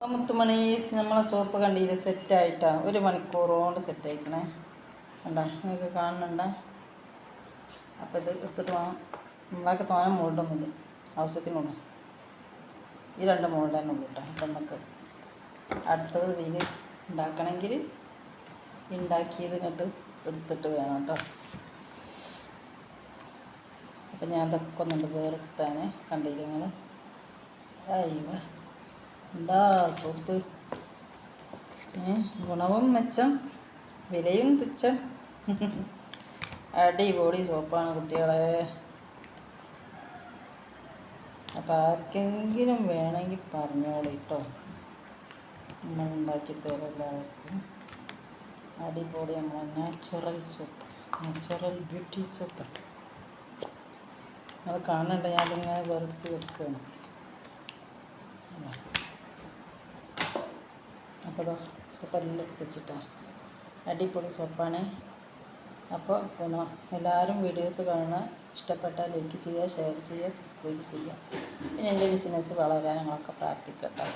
മുത്തുമണീസ് നമ്മളെ സോപ്പ് കണ്ടില്ല സെറ്റായിട്ടാണ് 1 മണിക്കൂർ കൊണ്ട് സെറ്റായിക്കണേ. കണ്ടാ നിങ്ങൾക്ക് കാണുന്നുണ്ട. അപ്പോൾ ഇത് എടുത്തിട്ട് വേണം. നമ്മളൊക്കെ തോന്നെ മോൾഡൊന്നുമില്ല, ആവശ്യത്തിനുള്ളൂ. ഈ 2 മോൾഡ് തന്നെ ഉള്ളൂ കേട്ടോ. അപ്പം നമുക്ക് അടുത്തത് ഇതിൽ ഉണ്ടാക്കണമെങ്കിൽ ഉണ്ടാക്കിയത് ഇങ്ങോട്ട് എടുത്തിട്ട് വേണം കേട്ടോ. അപ്പം ഞാൻ ഇതൊക്കെ ഒന്നുണ്ട് വേറെടുത്താണ്. കണ്ടില്ല നിങ്ങൾ? അയ്യോ എന്താ സോപ്പ്, ഗുണവും മെച്ചം, വിലയും തുച്ഛം. അടിപൊളി സോപ്പാണ് കുട്ടികളെ. അപ്പം ആർക്കെങ്കിലും വേണമെങ്കിൽ പറഞ്ഞോളൂ കേട്ടോ, നമ്മൾ ഉണ്ടാക്കി തരാം എല്ലാവർക്കും. അടിപൊളി നമ്മളെ natural soap, natural beauty soap. അത് കാണണ്ട, ഞാനിങ്ങനെ വെറുതെ വെക്കുകയാണ്. അപ്പോൾ സോപ്പെല്ലാം എടുത്ത് വെച്ചിട്ടാണ്. അടിപൊളി സോപ്പാണ്. അപ്പോൾ പിന്നെ എല്ലാവരും വീഡിയോസ് കാണുക, ഇഷ്ടപ്പെട്ടാൽ ലൈക്ക് ചെയ്യുക, ഷെയർ ചെയ്യുക, സബ്സ്ക്രൈബ് ചെയ്യുക. പിന്നെ എൻ്റെ ബിസിനസ് വളരാൻ ഞങ്ങളൊക്കെ പ്രാർത്ഥിക്കട്ടെ.